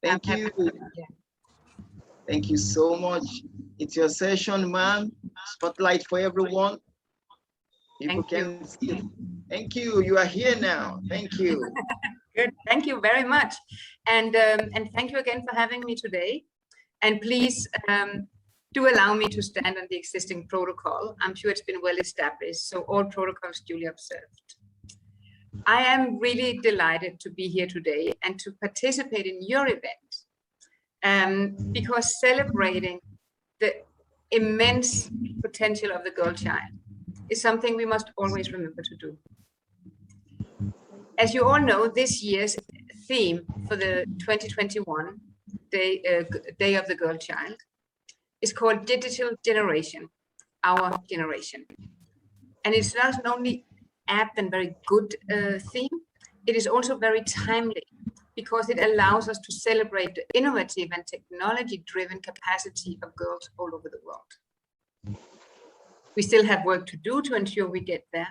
Thank you. Thank you so much. It's your session, ma'am. Spotlight for everyone. People can see. Thank you. You are here now. Thank you. Good. Thank you very much. And thank you again for having me today. And please do allow me to stand on the existing protocol. I'm sure it's been well established, so all protocols duly observed. I am really delighted to be here today and to participate in your event, because celebrating the immense potential of the girl child is something we must always remember to do. As you all know, this year's theme for the 2021 Day of the Girl Child is called Digital Generation, Our Generation. And it's not only apt and very good theme, it is also very timely because it allows us to celebrate the innovative and technology-driven capacity of girls all over the world. We still have work to do to ensure we get there,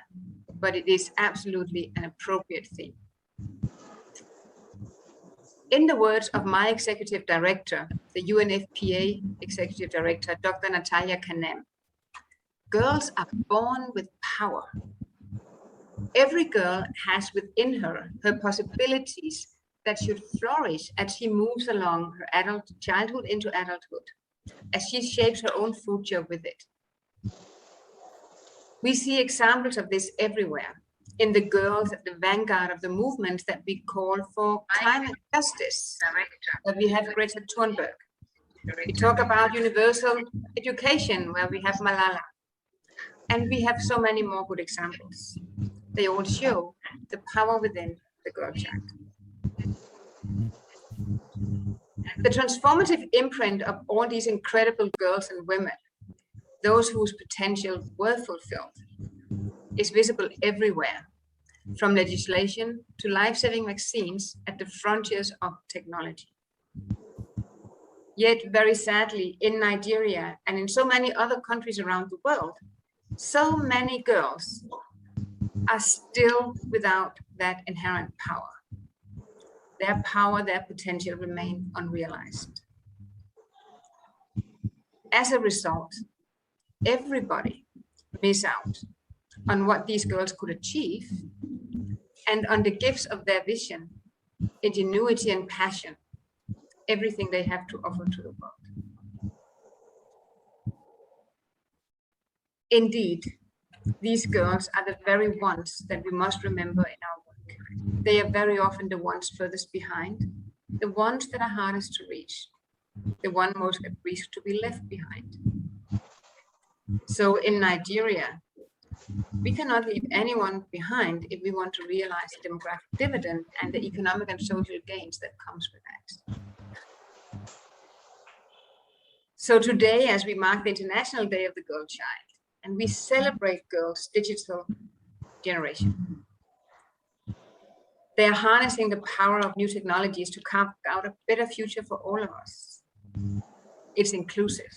but it is absolutely an appropriate theme. In the words of my executive director, the UNFPA executive director, Dr. Natalia Kanem, girls are born with power. Every girl has within her possibilities that should flourish as she moves along her adult childhood into adulthood, as she shapes her own future with it. We see examples of this everywhere, in the girls at the vanguard of the movements that we call for climate justice, where we have Greta Thunberg. We talk about universal education, where we have Malala. And we have so many more good examples. They all show the power within the girl child. The transformative imprint of all these incredible girls and women, those whose potential were fulfilled, is visible everywhere, from legislation to life-saving vaccines at the frontiers of technology. Yet, very sadly, in Nigeria and in so many other countries around the world, so many girls are still without that inherent power. Their power, their potential remain unrealized. As a result, everybody miss out on what these girls could achieve and on the gifts of their vision, ingenuity and passion, everything they have to offer to the world. Indeed, these girls are the very ones that we must remember in our work. They are very often the ones furthest behind, the ones that are hardest to reach, the one most at risk to be left behind. So in Nigeria, we cannot leave anyone behind if we want to realize the demographic dividend and the economic and social gains that comes with that. So today, as we mark the International Day of the Girl Child, and we celebrate girls' digital generation, they are harnessing the power of new technologies to carve out a better future for all of us. It's inclusive.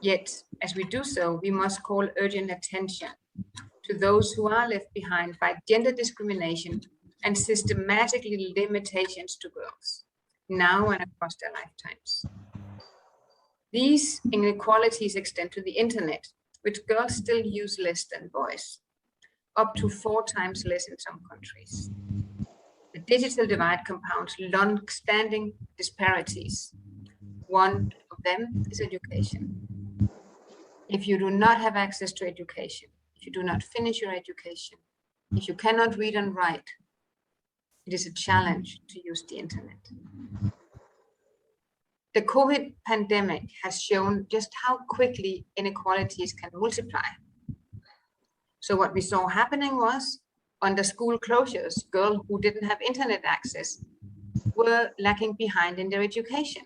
Yet, as we do so, we must call urgent attention to those who are left behind by gender discrimination and systematically limitations to girls, now and across their lifetimes. These inequalities extend to the internet, which girls still use less than boys, up to 4 times less in some countries. The digital divide compounds long-standing disparities. One of them is education. If you do not have access to education, if you do not finish your education, if you cannot read and write, it is a challenge to use the internet. The COVID pandemic has shown just how quickly inequalities can multiply. So what we saw happening was, under school closures, girls who didn't have internet access were lagging behind in their education.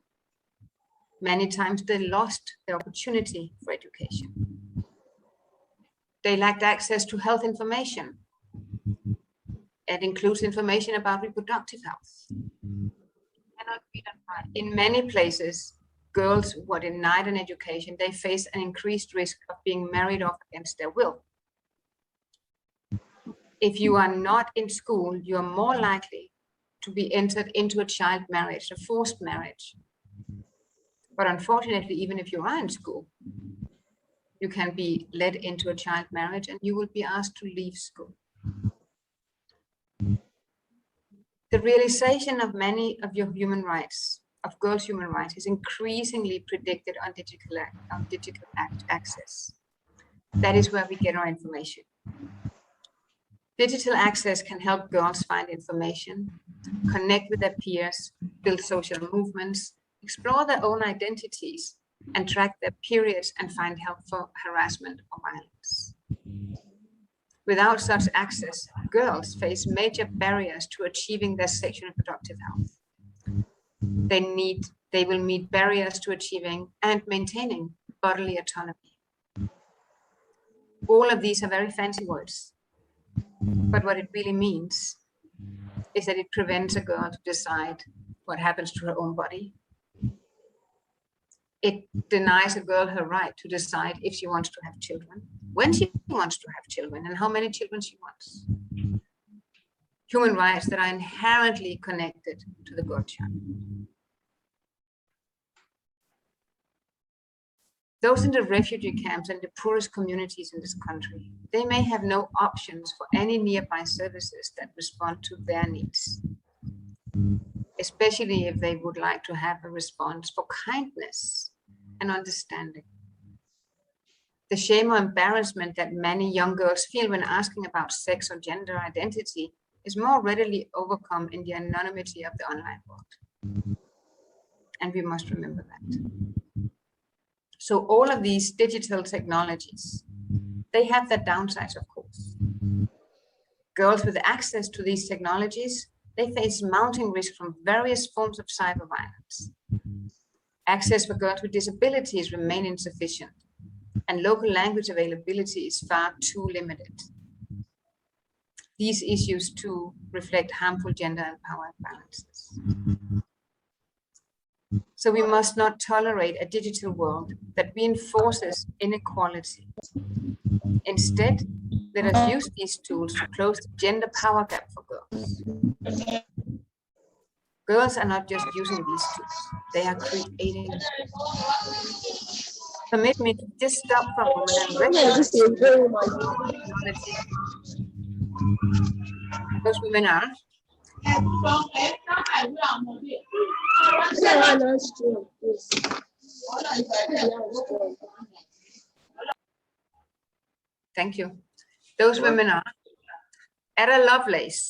Many times they lost the opportunity for education. They lacked access to health information. It includes information about reproductive health. In many places, girls who are denied an education, they face an increased risk of being married off against their will. If you are not in school, you are more likely to be entered into a child marriage, a forced marriage. But unfortunately, even if you are in school, you can be led into a child marriage and you will be asked to leave school. The realization of many of your human rights, of girls' human rights, is increasingly predicted on digital access. That is where we get our information. Digital access can help girls find information, connect with their peers, build social movements, explore their own identities, and track their periods and find help for harassment or violence. Without such access, girls face major barriers to achieving their sexual and reproductive health. They will meet barriers to achieving and maintaining bodily autonomy. All of these are very fancy words, but what it really means is that it prevents a girl to decide what happens to her own body. It denies a girl her right to decide if she wants to have children, when she wants to have children, and how many children she wants. Human rights that are inherently connected to the girl child. Those in the refugee camps and the poorest communities in this country, they may have no options for any nearby services that respond to their needs, especially if they would like to have a response for kindness and understanding. The shame or embarrassment that many young girls feel when asking about sex or gender identity is more readily overcome in the anonymity of the online world. And we must remember that. So all of these digital technologies, they have their downsides, of course. Girls with access to these technologies, they face mounting risk from various forms of cyber violence. Access for girls with disabilities remain insufficient, and local language availability is far too limited. These issues too reflect harmful gender and power imbalances. So we must not tolerate a digital world that reinforces inequality. Instead, let us use these tools to close the gender power gap for girls. Girls are not just using these tools, they are creating them. Permit me to just stop for a moment and recognize technology. Those women are Thank you. Those women are Ada Lovelace,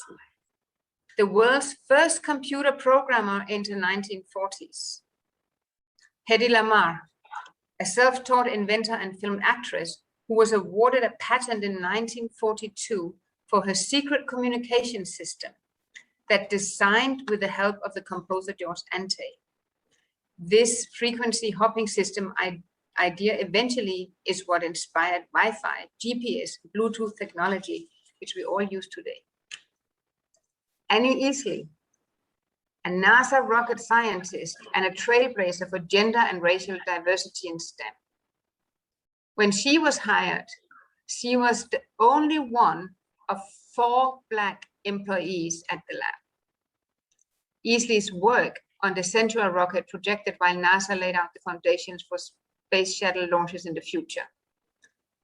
the world's first computer programmer in the 1940s. Hedy Lamarr, a self-taught inventor and film actress who was awarded a patent in 1942 for her secret communication system that designed with the help of the composer George Antheil. This frequency hopping system idea eventually is what inspired Wi-Fi, GPS, Bluetooth technology, which we all use today. Annie Easley, a NASA rocket scientist and a trailblazer for gender and racial diversity in STEM. When she was hired, she was the only one of 4 Black employees at the lab. Easley's work on the Sentinel rocket projected while NASA laid out the foundations for space shuttle launches in the future.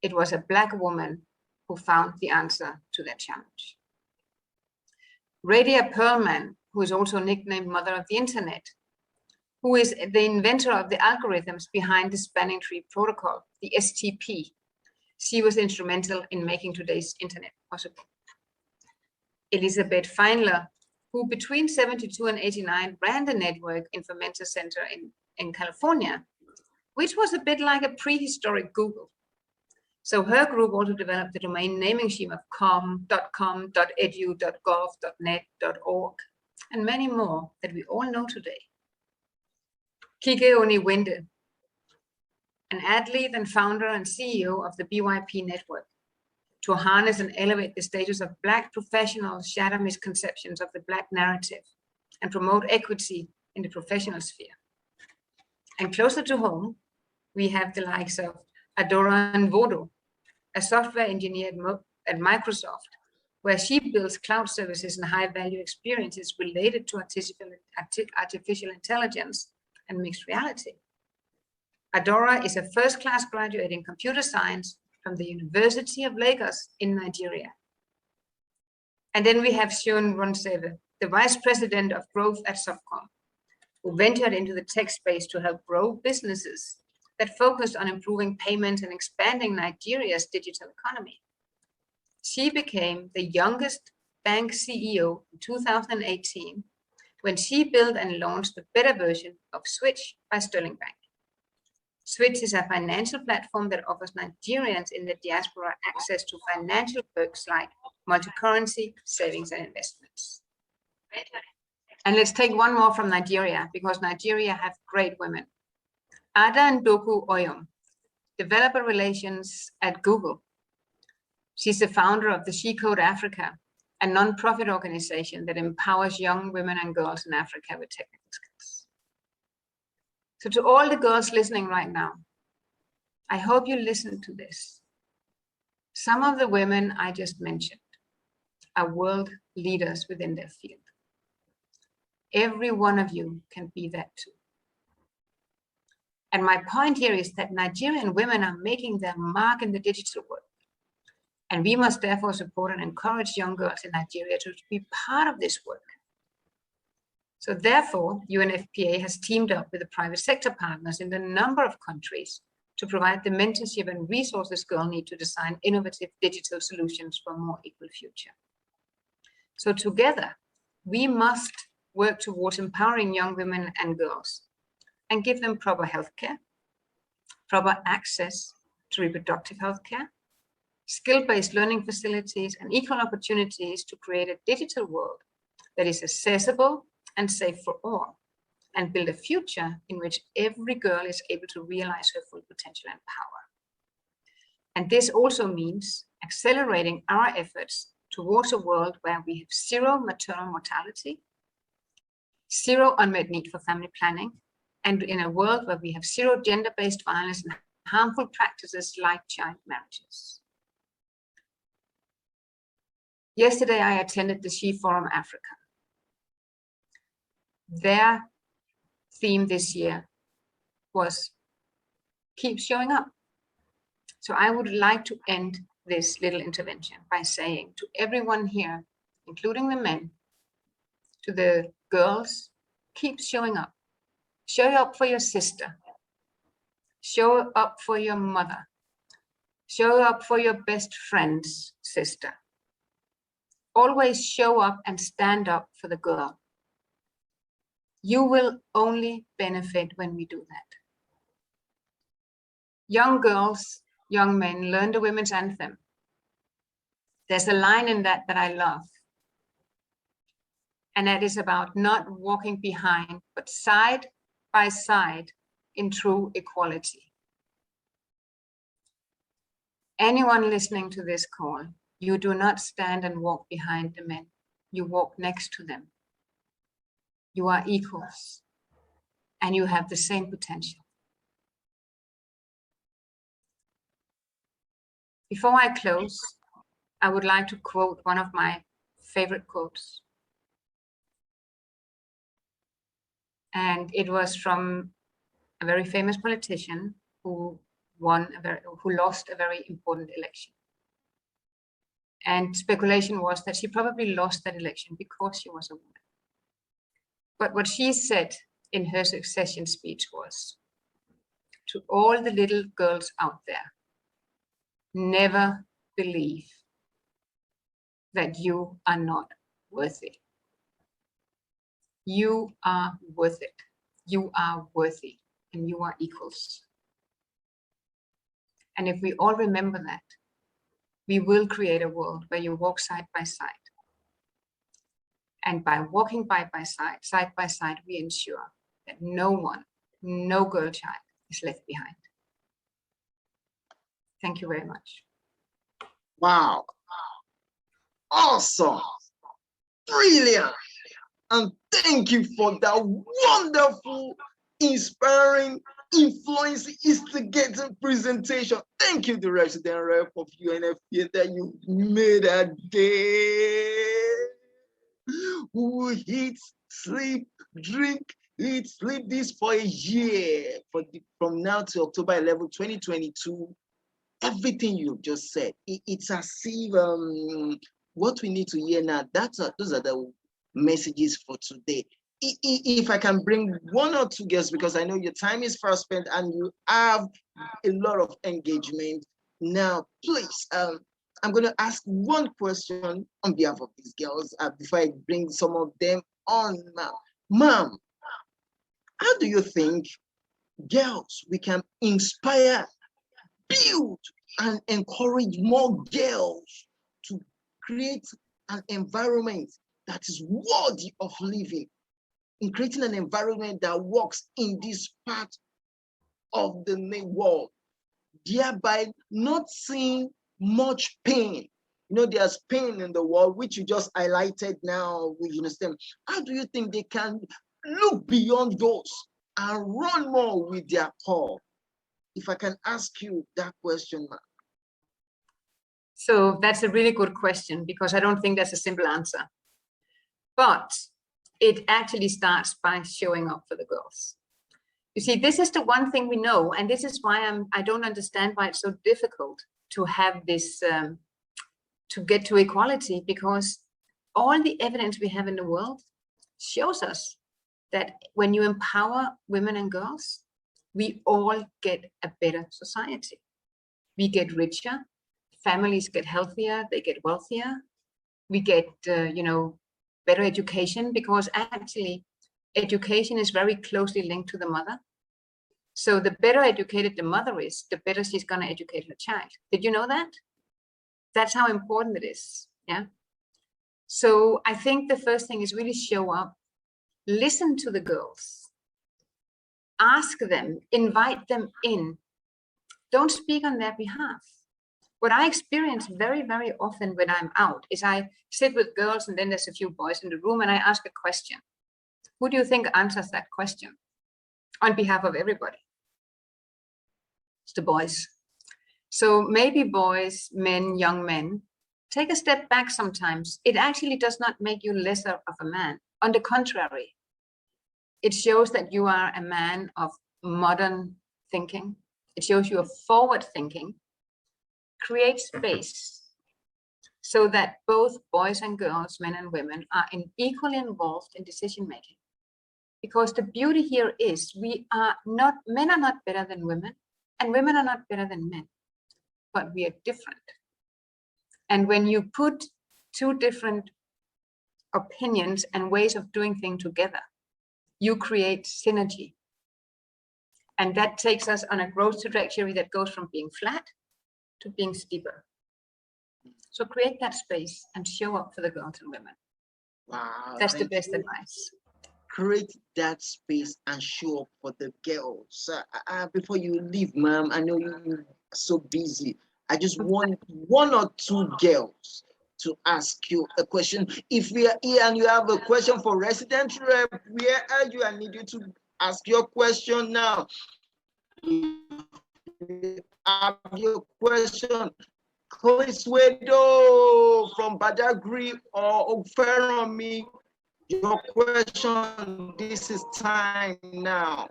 It was a Black woman who found the answer to that challenge. Radia Perlman, who is also nicknamed Mother of the Internet, who is the inventor of the algorithms behind the Spanning Tree Protocol, the STP. She was instrumental in making today's internet possible. Elizabeth Feinler, who between 72 and 89 ran the network Information Center in California, which was a bit like a prehistoric Google. So her group also developed the domain naming scheme of .com, .edu, .gov, .net, .org, and many more that we all know today. Kike Oniwinde, an athlete and founder and CEO of the BYP network, to harness and elevate the status of Black professionals, shatter misconceptions of the Black narrative, and promote equity in the professional sphere. And closer to home, we have the likes of Adora Nvodo, a software engineer at Microsoft, where she builds cloud services and high-value experiences related to artificial intelligence and mixed reality. Adora is a first-class graduate in computer science from the University of Lagos in Nigeria. And then we have Seun Ronseve, the Vice President of Growth at Softcom, who ventured into the tech space to help grow businesses that focused on improving payments and expanding Nigeria's digital economy. She became the youngest bank CEO in 2018 when she built and launched the beta version of Switch by Sterling Bank. Switch is a financial platform that offers Nigerians in the diaspora access to financial perks like multi-currency savings and investments. And let's take one more from Nigeria, because Nigeria have great women. Ada Ndoku Oyom, developer relations at Google. She's the founder of the She Code Africa, a non-profit organization that empowers young women and girls in Africa with technical skills. So to all the girls listening right now, I hope you listen to this. Some of the women I just mentioned are world leaders within their field. Every one of you can be that too. And my point here is that Nigerian women are making their mark in the digital world. And we must therefore support and encourage young girls in Nigeria to be part of this work. So therefore, UNFPA has teamed up with the private sector partners in a number of countries to provide the mentorship and resources girls need to design innovative digital solutions for a more equal future. So together, we must work towards empowering young women and girls and give them proper healthcare, proper access to reproductive healthcare, skill-based learning facilities, and equal opportunities to create a digital world that is accessible and safe for all, and build a future in which every girl is able to realize her full potential and power. And this also means accelerating our efforts towards a world where we have zero maternal mortality, zero unmet need for family planning, and in a world where we have zero gender-based violence and harmful practices like child marriages. Yesterday, I attended the She Forum Africa. Their theme this year was keep showing up. So I would like to end this little intervention by saying to everyone here, including the men, to the girls, keep showing up. Show up for your sister. Show up for your mother. Show up for your best friend's sister. Always show up and stand up for the girl. You will only benefit when we do that. Young girls, young men, learn the women's anthem. There's a line in that I love. And that is about not walking behind, but side by side in true equality. Anyone listening to this call, you do not stand and walk behind the men. You walk next to them. You are equals, and you have the same potential. Before I close, I would like to quote one of my favorite quotes. And it was from a very famous politician who lost a very important election. And speculation was that she probably lost that election because she was a woman. But what she said in her succession speech was, to all the little girls out there, never believe that you are not worthy. You are worth it. You are worthy, and you are equals. And if we all remember that, we will create a world where you walk side by side. And by walking side by side, we ensure that no one, no girl child is left behind. Thank you very much. Wow. Awesome. Brilliant. And thank you for that wonderful, inspiring, influence instigating presentation. Thank you, the resident rep of UNFPA, that you made a day. Who eats, sleep, drink, eat, sleep this for a year, from now to October 11, 2022. Everything you just said, it's as if what we need to hear now, those are the messages for today. If I can bring one or two guests, because I know your time is fast spent and you have a lot of engagement. Now, please, I'm going to ask one question on behalf of these girls before I bring some of them on now. Ma'am, how do you think, girls, we can inspire, build, and encourage more girls to create an environment that is worthy of living, in creating an environment that works in this part of the world, thereby not seeing much pain? You know, there's pain in the world, which you just highlighted now, you understand. How do you think they can look beyond those and run more with their core? If I can ask you that question, ma'am. So that's a really good question, because I don't think that's a simple answer. But it actually starts by showing up for the girls. You see, this is the one thing we know, and this is why I don't understand why it's so difficult to have this, to get to equality, because all the evidence we have in the world shows us that when you empower women and girls, we all get a better society. We get richer, families get healthier, they get wealthier, we get, better education, because actually education is very closely linked to the mother. So the better educated the mother is, the better she's going to educate her child. Did you know that? That's how important it is. Yeah. So I think the first thing is really show up, listen to the girls, ask them, invite them in. Don't speak on their behalf. What I experience very, very often when I'm out is I sit with girls and then there's a few boys in the room and I ask a question. Who do you think answers that question on behalf of everybody? It's the boys. So maybe boys, men, young men, take a step back sometimes. It actually does not make you lesser of a man. On the contrary, it shows that you are a man of modern thinking. It shows you are forward thinking. Create space so that both boys and girls, men and women, are equally involved in decision making. Because the beauty here is men are not better than women, and women are not better than men, but we are different. And when you put two different opinions and ways of doing things together, you create synergy. And that takes us on a growth trajectory that goes from being flat to being steeper. So create that space and show up for the girls and women. Wow, that's the best advice. Create that space and show up for the girls. Before you leave, ma'am, I know you're so busy. I just want one or two girls to ask you a question. If we are here and you have a question for resident rep, where are you? I need you to ask your question now. Have your question. Cliswedo from Badagry or Oferomi, your question, this is time now.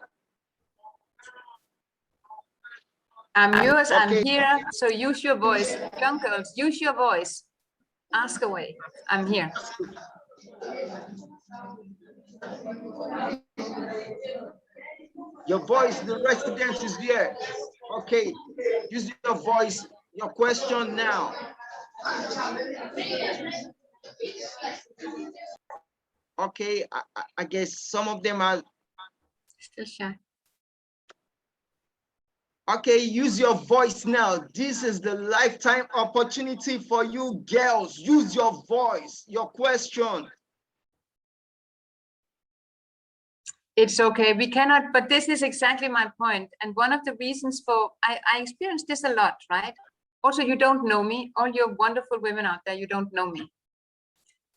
I'm yours, okay. I'm here, so use your voice. Young girls, use your voice. Ask away, I'm here. Your voice, the resident is here. Okay, use your voice, your question now. Okay, I guess some of them are still shy. Okay, use your voice now. This is the lifetime opportunity for you girls. Use your voice, your question. It's okay, we cannot, but this is exactly my point. And one of the reasons for, I experience this a lot, right? Also, you don't know me. All your wonderful women out there, you don't know me.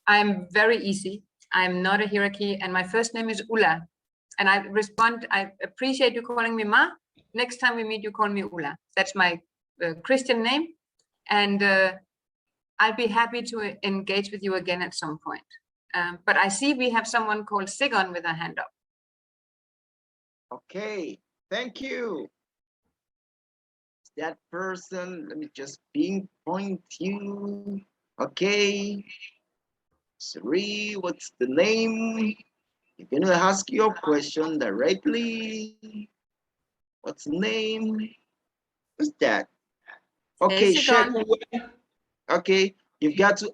I'm very easy. I'm not a hierarchy, and my first name is Ulla. And I respond, I appreciate you calling me Ma. Next time we meet, you call me Ulla. That's my Christian name. And I'll be happy to engage with you again at some point. But I see we have someone called Sigon with a hand up. Okay, thank you. That person, let me just pinpoint you. Okay. Sri, what's the name? You're gonna ask your question directly. What's the name? Who's that? Okay, Sigon. Okay, you've got to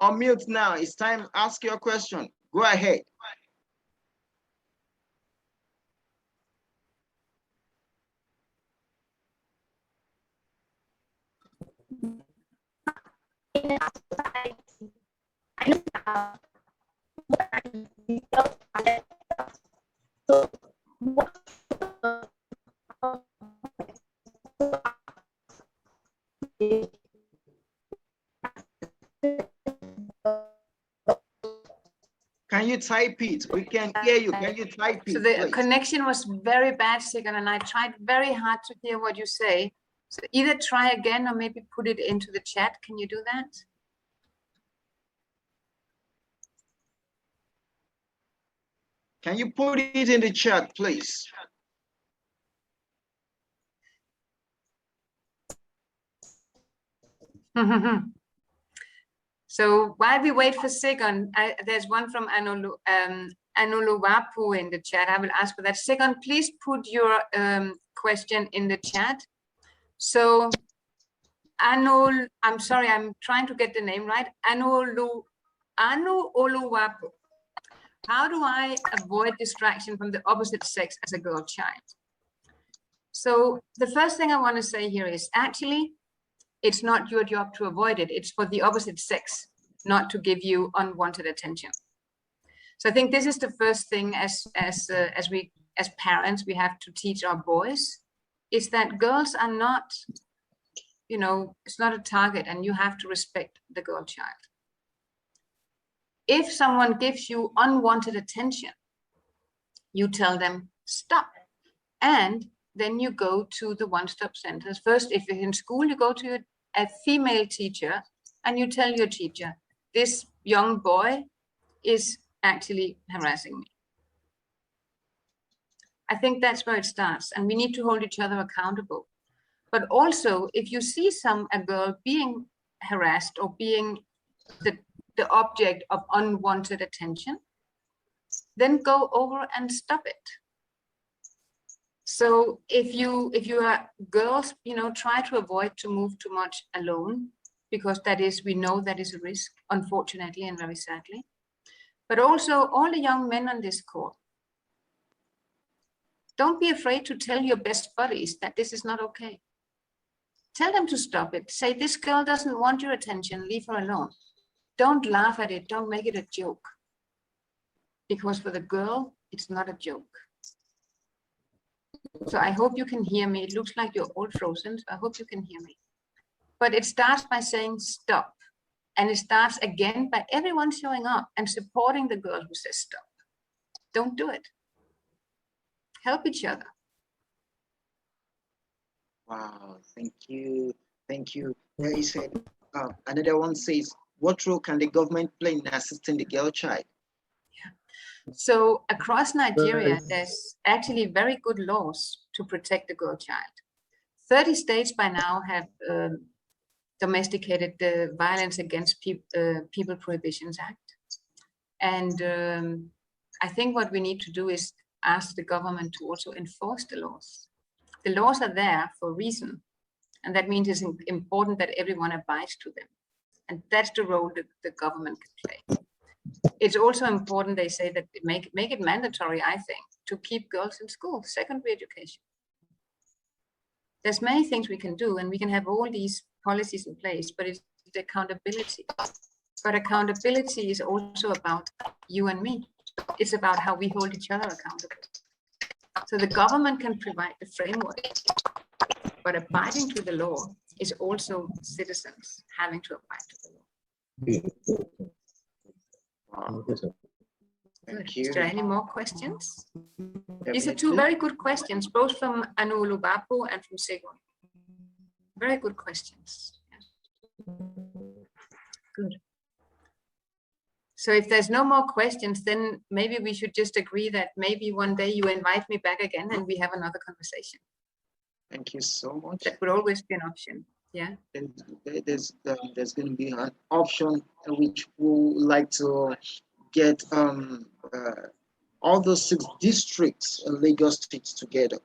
unmute now. It's time to ask your question. Go ahead. Can you type it? We can hear you. Can you type it? So the please? connection was very bad, Sigon, and I tried very hard to hear what you say. So either try again or maybe put it into the chat. Can you do that? Can you put it in the chat, please? So while we wait for Sigon, there's one from Anuluwapu in the chat. I will ask for that. Sigon, please put your question in the chat. So Anul, I'm sorry, I'm trying to get the name right. Oluwapu. How do I avoid distraction from the opposite sex as a girl child? So the first thing I want to say here is actually, it's not your job to avoid it. It's for the opposite sex not to give you unwanted attention. So I think this is the first thing as parents, we have to teach our boys is that girls are not, you know, it's not a target and you have to respect the girl child. If someone gives you unwanted attention, you tell them stop. And then you go to the one-stop centers. First, if you're in school, you go to a female teacher and you tell your teacher, this young boy is actually harassing me. I think that's where it starts. And we need to hold each other accountable. But also, if you see a girl being harassed or being the object of unwanted attention, then go over and stop it. So if you are girls, you know, try to avoid to move too much alone, because we know that is a risk, unfortunately and very sadly. But also all the young men on this call, don't be afraid to tell your best buddies that this is not okay. Tell them to stop it. Say, this girl doesn't want your attention, leave her alone. Don't laugh at it, don't make it a joke. Because for the girl, it's not a joke. So I hope you can hear me. It looks like you're all frozen, so I hope you can hear me. But it starts by saying stop. And it starts again by everyone showing up and supporting the girl who says stop. Don't do it. Help each other. Wow, thank you. Thank you. He said, another one says, what role can the government play in assisting the girl child? Yeah. So across Nigeria, there's actually very good laws to protect the girl child. 30 states by now have domesticated the Violence Against People Prohibitions Act. And I think what we need to do is ask the government to also enforce the laws. The laws are there for a reason. And that means it's important that everyone abides to them. And that's the role that the government can play. It's also important, they say, that make it mandatory, I think, to keep girls in school, secondary education. There's many things we can do, and we can have all these policies in place, but it's the accountability. But accountability is also about you and me. It's about how we hold each other accountable. So the government can provide the framework, but abiding to the law is also citizens having to abide to the law. Thank Is you. there any more questions? These are two Definitely. very good questions, both from Anu Olubapo and from Segun. Very good questions. Yeah. Good. So if there's no more questions, then maybe we should just agree that maybe one day you invite me back again and we have another conversation. Thank you so much. That would always be an option. Yeah. There's going to be an option which we would like to get all the 6 districts in Lagos State together.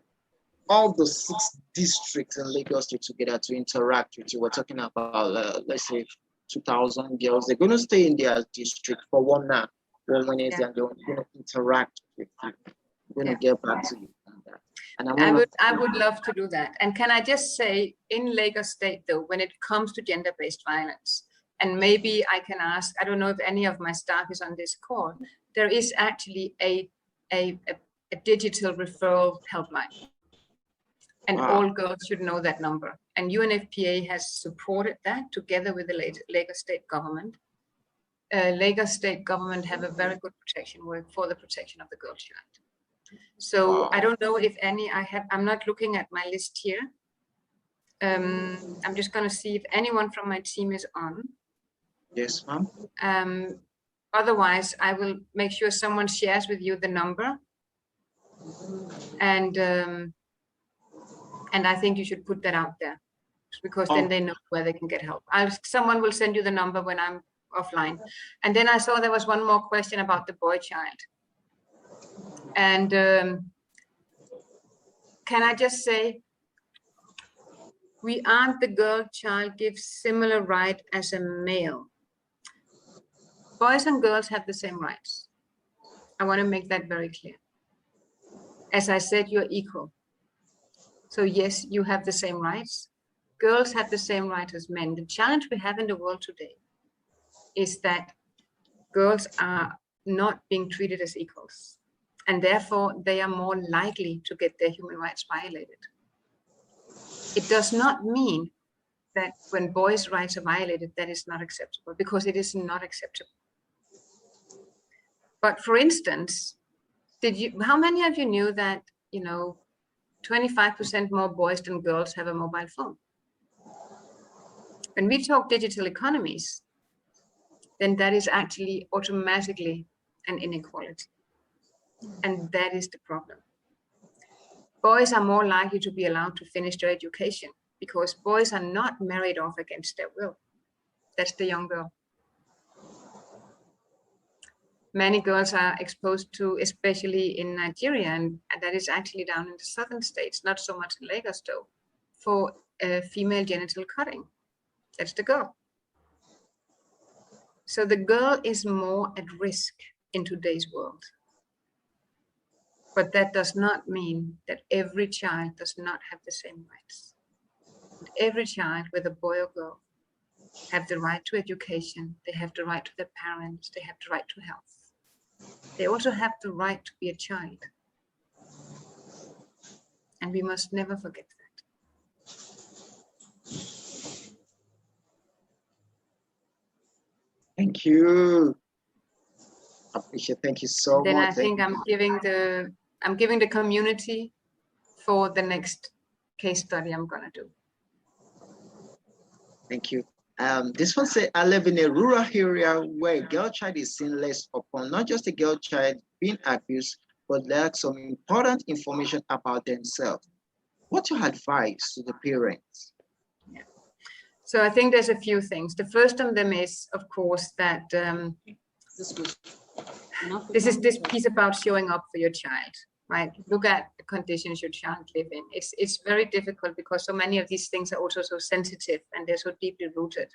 All the 6 districts in Lagos State together to interact with you. We're talking about, let's say, 2,000 girls. They're going to stay in their district for one Wednesday, Yeah. and they're going to interact with you. We're going to get back to you on that. And I would love to do that. And can I just say, in Lagos State, though, when it comes to gender-based violence, and maybe I can ask, I don't know if any of my staff is on this call, there is actually a digital referral helpline. And all girls should know that number. And UNFPA has supported that together with the Lagos State government. Lagos State government have a very good protection work for the protection of the girl child. So I don't know if any I'm not looking at my list here. I'm just going to see if anyone from my team is on. Yes, ma'am. Otherwise, I will make sure someone shares with you the number. And I think you should put that out there, because then they know where they can get help. Someone will send you the number when I'm offline. And then I saw there was one more question about the boy child. And can I just say, we aren't the girl child gives similar right as a male. Boys and girls have the same rights. I want to make that very clear. As I said, you're equal. So yes, you have the same rights. Girls have the same rights as men. The challenge we have in the world today is that girls are not being treated as equals, and therefore they are more likely to get their human rights violated. It does not mean that when boys' rights are violated, that is not acceptable, because it is not acceptable. But for instance, how many of you knew that, 25% more boys than girls have a mobile phone? When we talk digital economies, then that is actually automatically an inequality. And that is the problem. Boys are more likely to be allowed to finish their education because boys are not married off against their will. That's the young girl. Many girls are exposed to, especially in Nigeria, and that is actually down in the southern states, not so much in Lagos though, for female genital cutting. That's the girl. So the girl is more at risk in today's world. But that does not mean that every child does not have the same rights. Every child, whether boy or girl, have the right to education, they have the right to their parents, they have the right to health. They also have the right to be a child. And we must never forget that. Thank you. I appreciate. Thank you so much. Then I think I'm giving the community for the next case study I'm gonna do. Thank you. This one says, I live in a rural area where a girl child is seen less upon, not just a girl child being abused, but lacks some important information about themselves. What's your advice to the parents? Yeah. So I think there's a few things. The first of them is, of course, that this is this piece about showing up for your child, right? Look at the conditions your child live in. It's very difficult because so many of these things are also so sensitive and they're so deeply rooted.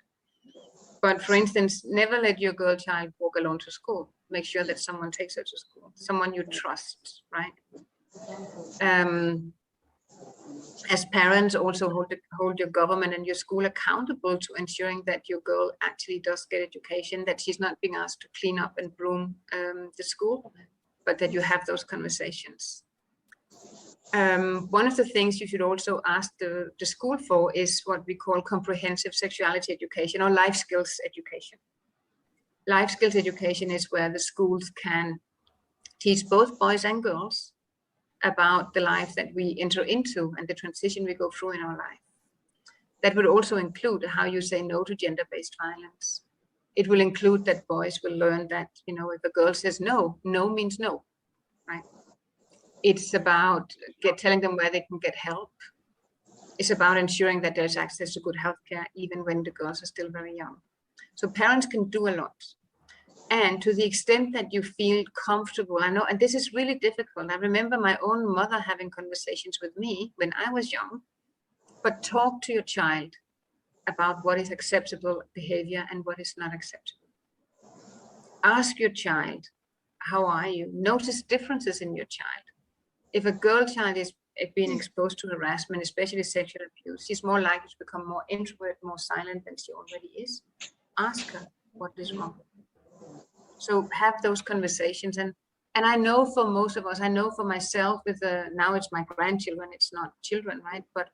But for instance, never let your girl child walk alone to school. Make sure that someone takes her to school, someone you trust, right? As parents, also hold your government and your school accountable to ensuring that your girl actually does get education, that she's not being asked to clean up and broom the school, but that you have those conversations. One of the things you should also ask the school for is what we call comprehensive sexuality education or life skills education. Life skills education is where the schools can teach both boys and girls about the life that we enter into and the transition we go through in our life. That would also include how you say no to gender-based violence. It will include that boys will learn that, you know, if a girl says no, no means no, right? It's about telling them where they can get help. It's about ensuring that there's access to good healthcare, even when the girls are still very young. So parents can do a lot. And to the extent that you feel comfortable, I know, and this is really difficult. I remember my own mother having conversations with me when I was young, but talk to your child about what is acceptable behavior and what is not acceptable. Ask your child, how are you? Notice differences in your child. If a girl child is being exposed to harassment, especially sexual abuse, she's more likely to become more introvert, more silent than she already is. Ask her what is wrong. So have those conversations. And I know for most of us, I know for myself with now it's my grandchildren, it's not children, right? But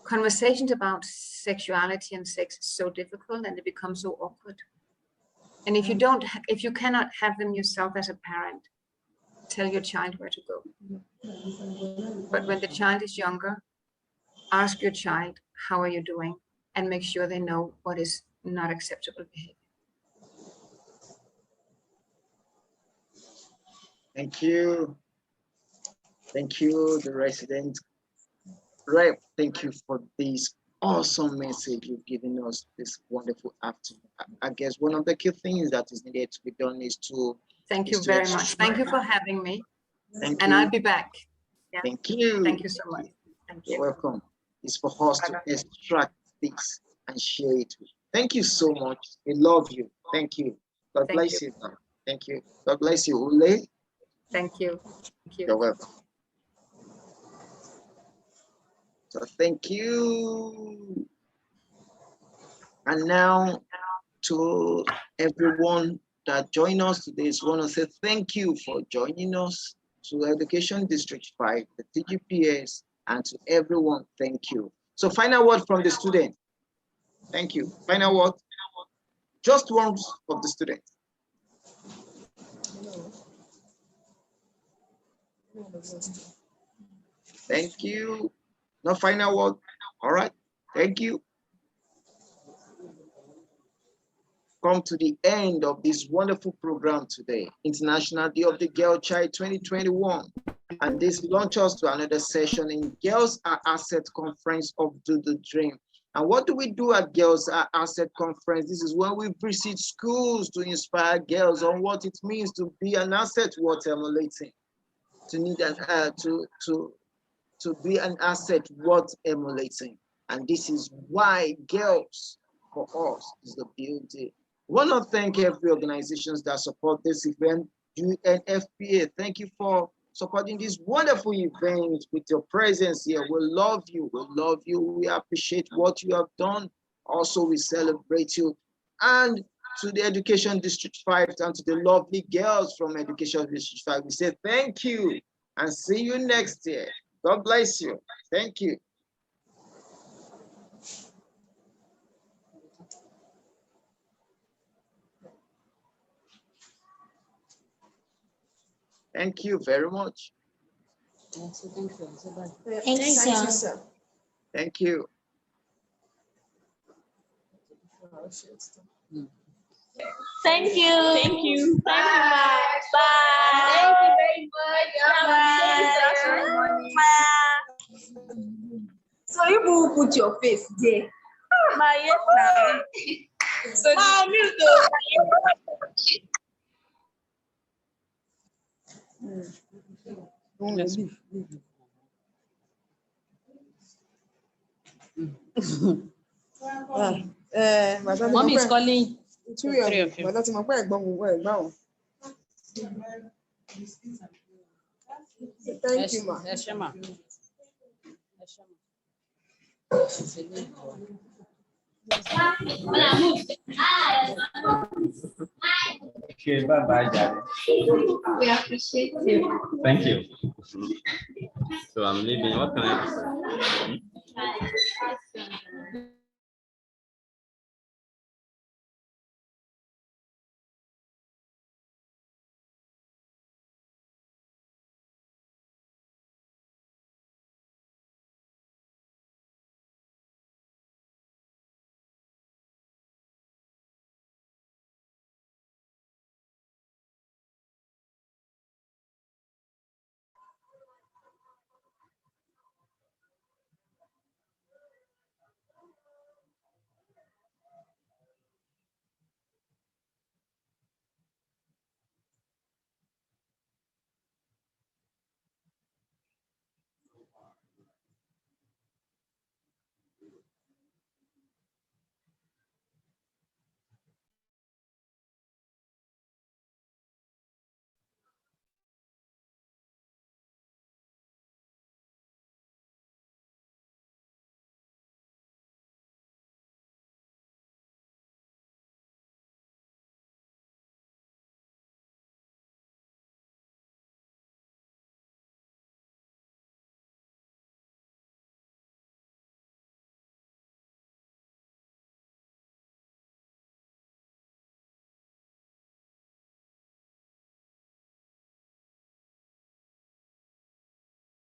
conversations about sexuality and sex is so difficult and it becomes so awkward. And if you cannot have them yourself as a parent, tell your child where to go. But when the child is younger, ask your child, how are you doing? And make sure they know what is not acceptable behavior. Thank you. Thank you, the resident rep. Thank you for this awesome message you've given us this wonderful afternoon. I guess one of the key things that is needed to be done is to... Thank you very much. Thank you for having me. Thank and you. I'll be back. Yeah. Thank you. Thank you so much. Thank you. You're welcome. It's for us to extract this and share it. Thank you so much. We love you. Thank you. God bless you. Thank you. God bless you, Ulla. Thank you. Thank you. You're welcome. So thank you. And now to everyone that joined us today, I want to say thank you for joining us, to Education District 5, the TGPS, and to everyone, thank you. So final word from the student. Thank you. Final word. Just words of the student. Thank you. No final word. All right. Thank you. Come to the end of this wonderful program today, International Day of the Girl Child 2021. And this launches us to another session in Girls Are Asset Conference of DoTheDream. And what do we do at Girls Are Asset Conference? This is when we visit schools to inspire girls on what it means to be an asset worth emulating, to need an to be an asset worth emulating. And this is why girls for us is the beauty. I want to thank every organizations that support this event. UNFPA, thank you for supporting this wonderful event with your presence here. We love you. We love you. We appreciate what you have done. Also, we celebrate you. And to the Education District 5 and to the lovely girls from Education District 5, we say thank you and see you next year. God bless you. Thank you. Thank you very much. Thank you, sir. Thank you. Thank you. Thank you. Bye. Bye. Thank you very much. Bye. So you will put your face there. Yes, so Mommy is calling. Three of you. Thank you, ma. Okay, bye-bye, Daddy. We appreciate you. Thank you. So I'm leaving. What can I do?